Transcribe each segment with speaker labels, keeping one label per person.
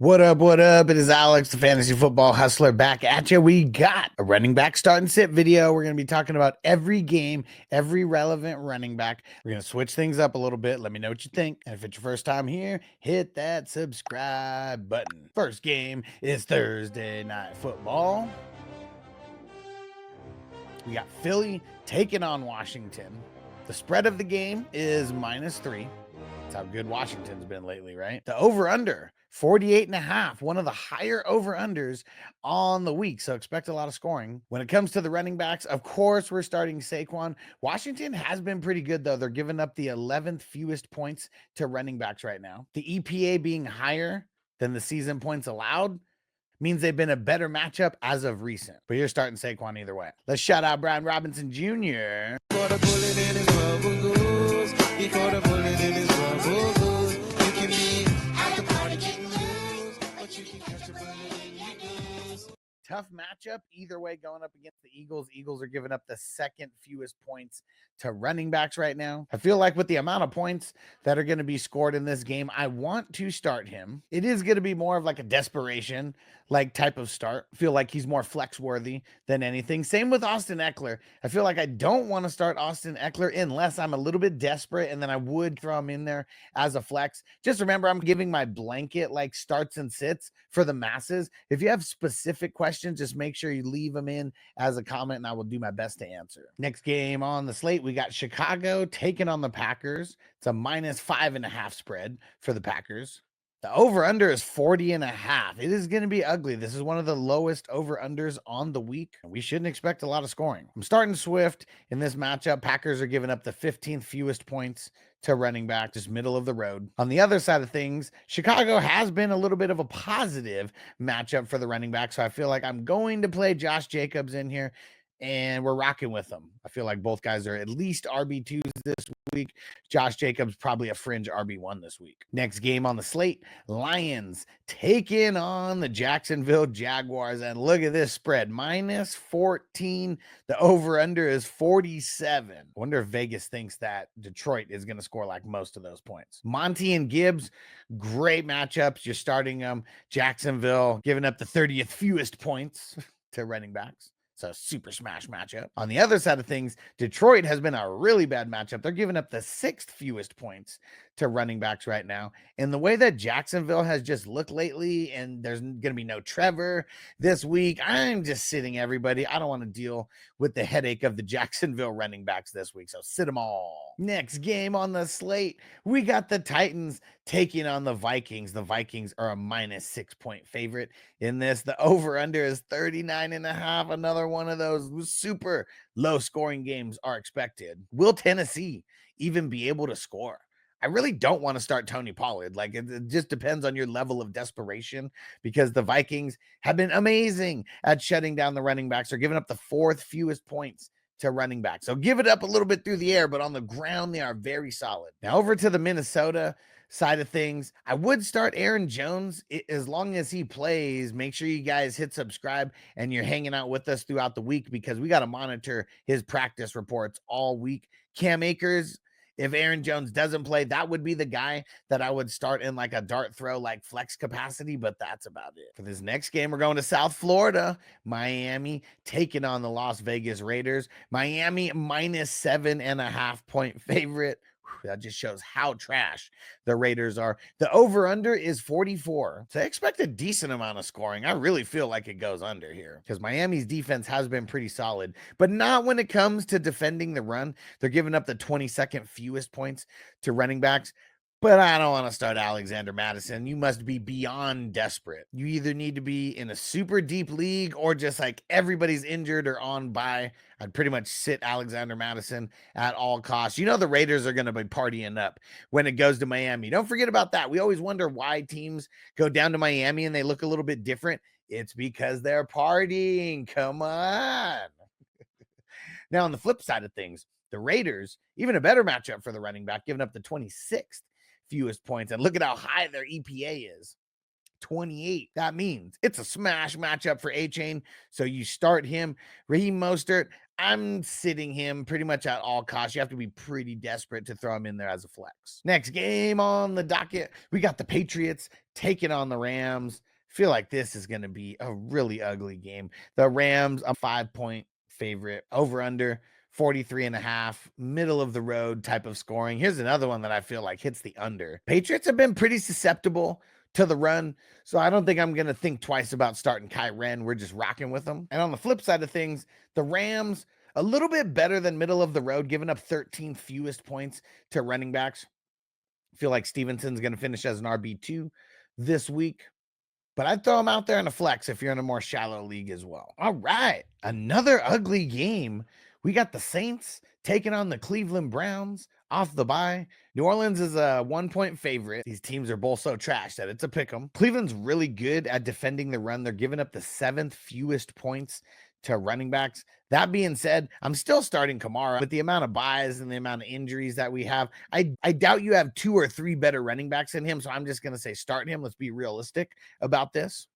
Speaker 1: What up? What up? It is Alex, the fantasy football hustler, back at you. We got a running back start and sit video. We're going to be talking about every game, every relevant running back. We're going to switch things up a little bit. Let me know what you think. And if it's your first time here, hit that subscribe button. First game is Thursday Night Football. We got Philly taking on Washington. The spread of the game is -3. That's how good Washington's been lately, right? The over-under, 48.5, one of the higher over-unders on the week, so expect a lot of scoring. When it comes to the running backs, of course, we're starting Saquon. Washington has been pretty good, though. They're giving up the 11th fewest points to running backs right now. The EPA being higher than the season points allowed means they've been a better matchup as of recent. But you're starting Saquon either way. Let's shout out Brian Robinson Jr. Tough matchup either way going up against the Eagles. Eagles are giving up the second fewest points to running backs right now. I feel like with the amount of points that are going to be scored in this game, I want to start him. It is going to be more of like a desperation like type of start. I feel like he's more flex worthy than anything. Same with Austin Eckler. I feel like I don't want to start Austin Eckler unless I'm a little bit desperate, and then I would throw him in there as a flex. Just remember, I'm giving my blanket like starts and sits for the masses. If you have specific questions, just make sure you leave them in as a comment and I will do my best to answer. Next game on the slate, we got Chicago taking on the Packers. It's a -5.5 spread for the Packers. The over-under is 40.5. It is going to be ugly. This is one of the lowest over-unders on the week. We shouldn't expect a lot of scoring. I'm starting Swift in this matchup. Packers are giving up the 15th fewest points to running back, just middle of the road. On the other side of things, Chicago has been a little bit of a positive matchup for the running back, so I feel like I'm going to play Josh Jacobs in here, and we're rocking with them. I feel like both guys are at least RB2s this week. Josh Jacobs probably a fringe RB1 this week. Next game on the slate, Lions taking on the Jacksonville Jaguars, and look at this spread, -14. The over-under is 47. I wonder if Vegas thinks that Detroit is going to score like most of those points. Monty and Gibbs, great matchups. You're starting them. Jacksonville giving up the 30th fewest points to running backs. So super smash matchup. On the other side of things, Detroit has been a really bad matchup. They're giving up the 6th fewest points to running backs right now. And the way that Jacksonville has just looked lately, and there's going to be no Trevor this week, I'm just sitting everybody. I don't want to deal with the headache of the Jacksonville running backs this week. So sit them all. Next game on the slate, we got the Titans taking on the Vikings. The Vikings are a -6 point favorite in this. The over-under is 39.5. Another one of those super low scoring games are expected. Will Tennessee even be able to score? I really don't want to start Tony Pollard. Like it just depends on your level of desperation, because the Vikings have been amazing at shutting down the running backs. They're giving up the 4th fewest points to running back. So give it up a little bit through the air, but on the ground, they are very solid. Now over to the Minnesota side of things, I would start Aaron Jones as long as he plays. Make sure you guys hit subscribe and you're hanging out with us throughout the week, because we got to monitor his practice reports all week. Cam Akers, if Aaron Jones doesn't play, that would be the guy that I would start in like a dart throw, like flex capacity, but that's about it. For this next game, we're going to South Florida. Miami taking on the Las Vegas Raiders. Miami -7.5 point favorite. That just shows how trash the Raiders are. The over-under is 44. So I expect a decent amount of scoring. I really feel like it goes under here, because Miami's defense has been pretty solid, but not when it comes to defending the run. They're giving up the 22nd fewest points to running backs. But I don't want to start Alexander Madison. You must be beyond desperate. You either need to be in a super deep league or just like everybody's injured or on bye. I'd pretty much sit Alexander Madison at all costs. You know the Raiders are going to be partying up when it goes to Miami. Don't forget about that. We always wonder why teams go down to Miami and they look a little bit different. It's because they're partying. Come on. Now, on the flip side of things, the Raiders, even a better matchup for the running back, giving up the 26th fewest points. And look at how high their EPA is. 28. That means it's a smash matchup for A-Chain. So you start him. Raheem Mostert, I'm sitting him pretty much at all costs. You have to be pretty desperate to throw him in there as a flex. Next game on the docket, we got the Patriots taking on the Rams. Feel like this is going to be a really ugly game. The Rams, a 5-point favorite, over under 43.5, middle of the road type of scoring. Here's another one that I feel like hits the under. Patriots have been pretty susceptible to the run, so I don't think I'm going to think twice about starting Kyren. We're just rocking with them. And on the flip side of things, the Rams, a little bit better than middle of the road, giving up 13 fewest points to running backs. I feel like Stevenson's going to finish as an RB2 this week, but I'd throw him out there in a flex if you're in a more shallow league as well. All right, another ugly game. We got the Saints taking on the Cleveland Browns off the bye. New Orleans is a 1-point favorite. These teams are both so trash that it's a pick 'em. Cleveland's really good at defending the run. They're giving up the 7th fewest points to running backs. That being said, I'm still starting Kamara. With the amount of buys and the amount of injuries that we have, I doubt you have 2 or 3 better running backs than him. So I'm just going to say start him. Let's be realistic about this.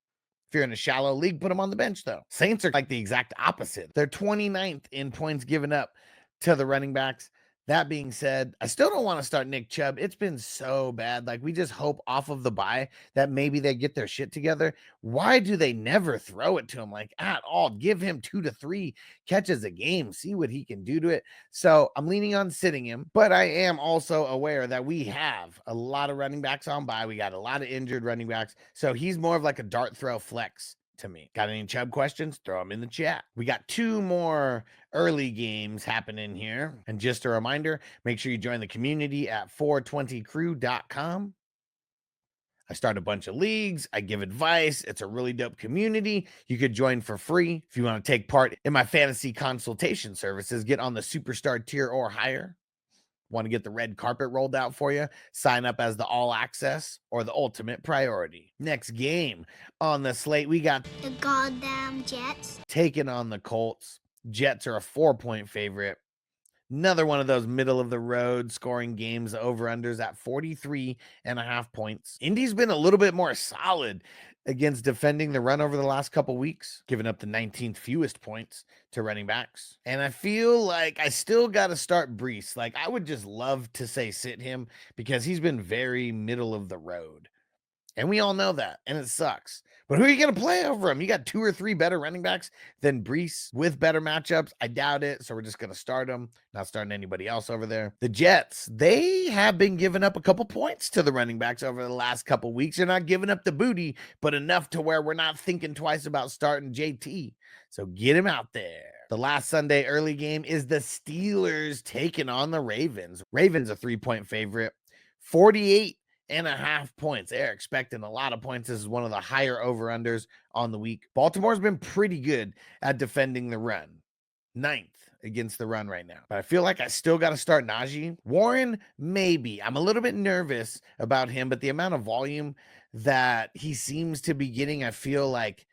Speaker 1: If you're in a shallow league, put him on the bench, though. Saints are like the exact opposite. They're 29th in points given up to the running backs. That being said, I still don't want to start Nick Chubb. It's been so bad. Like, we just hope off of the bye that maybe they get their shit together. Why do they never throw it to him like at all? Give him 2 to 3 catches a game. See what he can do to it. So I'm leaning on sitting him, but I am also aware that we have a lot of running backs on bye. We got a lot of injured running backs. So he's more of like a dart throw flex to me. Got any Chubb questions? Throw them in the chat. We got 2 more early games happening here. And just a reminder, make sure you join the community at 420crew.com. I start a bunch of leagues. I give advice. It's a really dope community. You could join for free. If you want to take part in my fantasy consultation services, get on the superstar tier or higher. Want to get the red carpet rolled out for you? Sign up as the all access or the ultimate priority. Next game on the slate, we got
Speaker 2: the goddamn Jets
Speaker 1: taking on the Colts. Jets are a 4-point favorite. Another one of those middle of the road scoring games, over-unders at 43.5 points. Indy's been a little bit more solid against defending the run over the last couple weeks, giving up the 19th fewest points to running backs. And I feel like I still got to start Brees. Like, I would just love to say sit him because he's been very middle of the road. And we all know that, and it sucks. But who are you going to play over him? You got 2 or 3 better running backs than Brees with better matchups. I doubt it, so we're just going to start him. Not starting anybody else over there. The Jets, they have been giving up a couple points to the running backs over the last couple weeks. They're not giving up the booty, but enough to where we're not thinking twice about starting JT. So get him out there. The last Sunday early game is the Steelers taking on the Ravens. Ravens a 3-point favorite. 48.5 points. They're expecting a lot of points. This is one of the higher over-unders on the week. Baltimore's been pretty good at defending the run. 9th against the run right now. But I feel like I still got to start Najee. Warren, maybe. I'm a little bit nervous about him, but the amount of volume that he seems to be getting, I feel like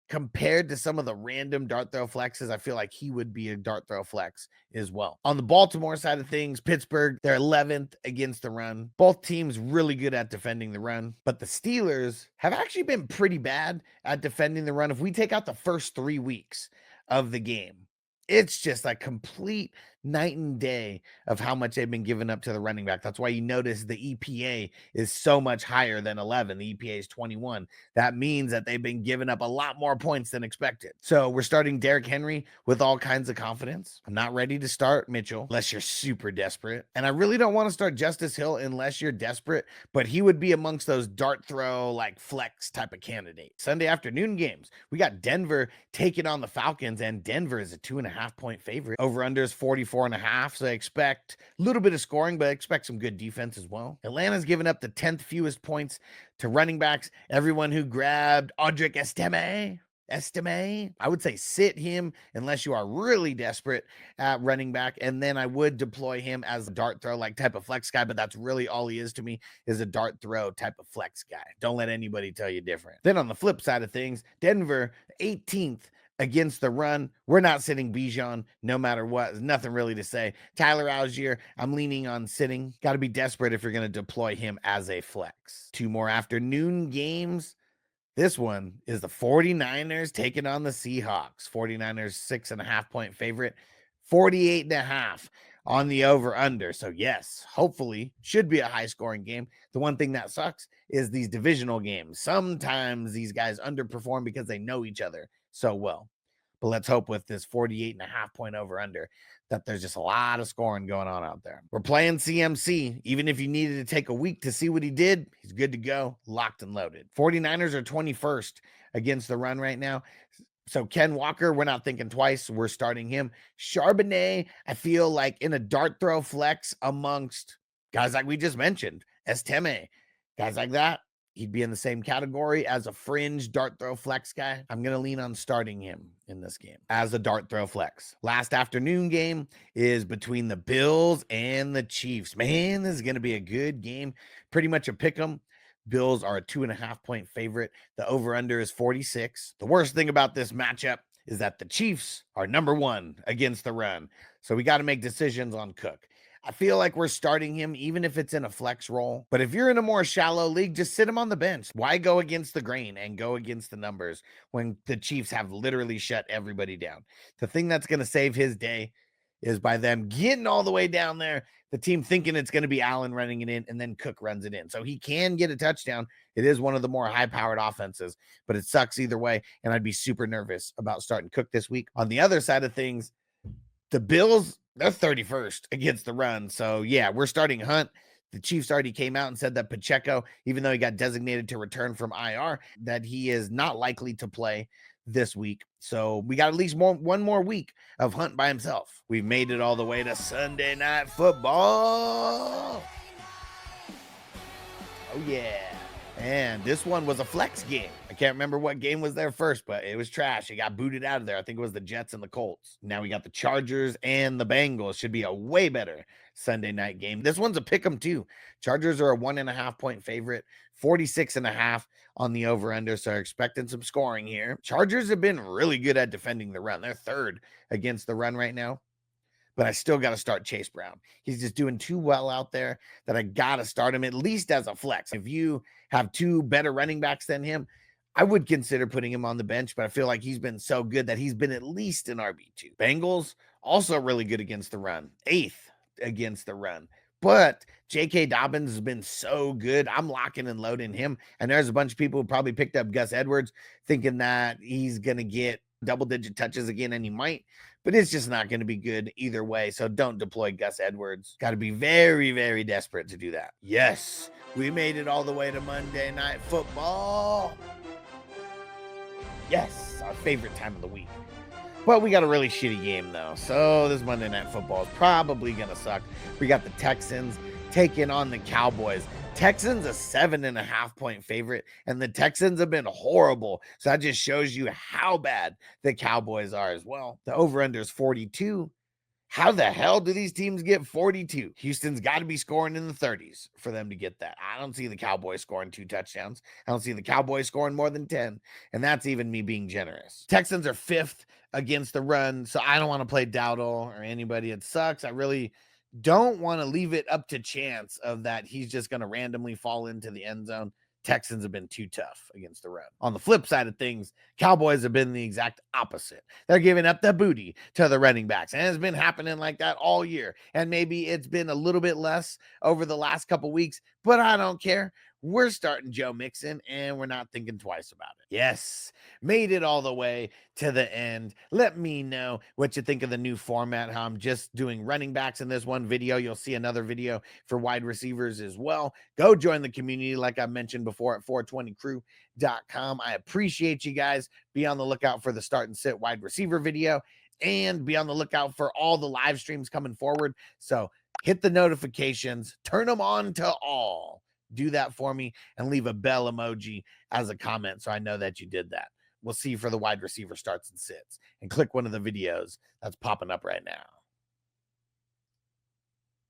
Speaker 1: compared to some of the random dart throw flexes, I feel like he would be a dart throw flex as well. On the Baltimore side of things, Pittsburgh, they're 11th against the run. Both teams really good at defending the run, but the Steelers have actually been pretty bad at defending the run. If we take out the first 3 weeks of the game, it's just like complete night and day of how much they've been giving up to the running back. That's why you notice the EPA is so much higher than 11. The EPA is 21. That means that they've been giving up a lot more points than expected. So we're starting Derrick Henry with all kinds of confidence. I'm not ready to start Mitchell unless you're super desperate. And I really don't want to start Justice Hill unless you're desperate, but he would be amongst those dart throw, like flex type of candidates. Sunday afternoon games, we got Denver taking on the Falcons, and Denver is a 2.5-point favorite. Over-under is 44.5, so I expect a little bit of scoring, but I expect some good defense as well. Atlanta's given up the 10th fewest points to running backs. Everyone who grabbed Audric Estime, I would say sit him unless you are really desperate at running back, and then I would deploy him as a dart throw like type of flex guy, but that's really all he is to me, is a dart throw type of flex guy. Don't let anybody tell you different. Then on the flip side of things, Denver 18th against the run. We're not sitting Bijan no matter what. There's nothing really to say. Tyler Algier, I'm leaning on sitting. Got to be desperate if you're going to deploy him as a flex. 2 more afternoon games. This one is the 49ers taking on the Seahawks. 49ers 6.5-point favorite, 48.5 on the over under. So yes, hopefully should be a high scoring game. The one thing that sucks is these divisional games. Sometimes these guys underperform because they know each other so well. But let's hope with this 48.5-point over under that there's just a lot of scoring going on out there. We're playing CMC. Even if you needed to take a week to see what he did, he's good to go, locked and loaded. 49ers are 21st against the run right now. So Ken Walker, we're not thinking twice. We're starting him. Charbonnet, I feel like in a dart throw flex amongst guys like we just mentioned, Esteme, guys like that, he'd be in the same category as a fringe dart throw flex guy. I'm going to lean on starting him in this game as a dart throw flex. Last afternoon game is between the Bills and the Chiefs. Man, this is going to be a good game. Pretty much a pick 'em. Bills are a 2.5-point favorite. The over-under is 46. The worst thing about this matchup is that the Chiefs are number 1 against the run. So we got to make decisions on Cook. I feel like we're starting him even if it's in a flex role. But if you're in a more shallow league, just sit him on the bench. Why go against the grain and go against the numbers when the Chiefs have literally shut everybody down? The thing that's going to save his day is by them getting all the way down there, the team thinking it's going to be Allen running it in, and then Cook runs it in. So he can get a touchdown. It is one of the more high-powered offenses, but it sucks either way, and I'd be super nervous about starting Cook this week. On the other side of things, the Bills, they're 31st against the run. So, yeah, we're starting Hunt. The Chiefs already came out and said that Pacheco, even though he got designated to return from IR, that he is not likely to play this week. So we got at least one more week of Hunt by himself. We've made it all the way to Sunday Night Football. Oh, yeah. And this one was a flex game. I can't remember what game was there first, but it was trash. It got booted out of there. I think it was the Jets and the Colts. Now we got the Chargers and the Bengals. Should be a way better Sunday night game. This one's a pick 'em too. Chargers are a 1.5-point favorite, 46.5 on the over-under. So expecting some scoring here. Chargers have been really good at defending the run. They're 3rd against the run right now. But I still got to start Chase Brown. He's just doing too well out there that I got to start him at least as a flex. If you have 2 better running backs than him, I would consider putting him on the bench, but I feel like he's been so good that he's been at least an RB2. Bengals also really good against the run, 8th against the run. But J.K. Dobbins has been so good. I'm locking and loading him. And there's a bunch of people who probably picked up Gus Edwards thinking that he's going to get double-digit touches again, and he might. But it's just not going to be good either way. So don't deploy Gus Edwards. Got to be very, very desperate to do that. Yes, we made it all the way to Monday Night Football. Yes, our favorite time of the week. But we got a really shitty game, though. So this Monday Night Football is probably going to suck. We got the Texans taking on the Cowboys. Texans a 7.5-point favorite, and the Texans have been horrible. So that just shows you how bad the Cowboys are as well. The over-under is 42. How the hell do these teams get 42? Houston's got to be scoring in the 30s for them to get that. I don't see the Cowboys scoring 2 touchdowns. I don't see the Cowboys scoring more than 10, and that's even me being generous. Texans are 5th against the run, so I don't want to play Dowdle or anybody. It sucks. I really don't want to leave it up to chance of that he's just going to randomly fall into the end zone. Texans have been too tough against the run. On the flip side of things, Cowboys have been the exact opposite. They're giving up the booty to the running backs, and it's been happening like that all year. And maybe it's been a little bit less over the last couple weeks, but I don't care. We're starting Joe Mixon, and we're not thinking twice about it. Yes, made it all the way to the end. Let me know what you think of the new format, how I'm just doing running backs in this one video. You'll see another video for wide receivers as well. Go join the community like I mentioned before at 420crew.com. I appreciate you guys. Be on the lookout for the start and sit wide receiver video, and be on the lookout for all the live streams coming forward. So hit the notifications, turn them on to all. Do that for me and leave a bell emoji as a comment so I know that you did that. We'll see you for the wide receiver starts and sits, and click one of the videos that's popping up right now.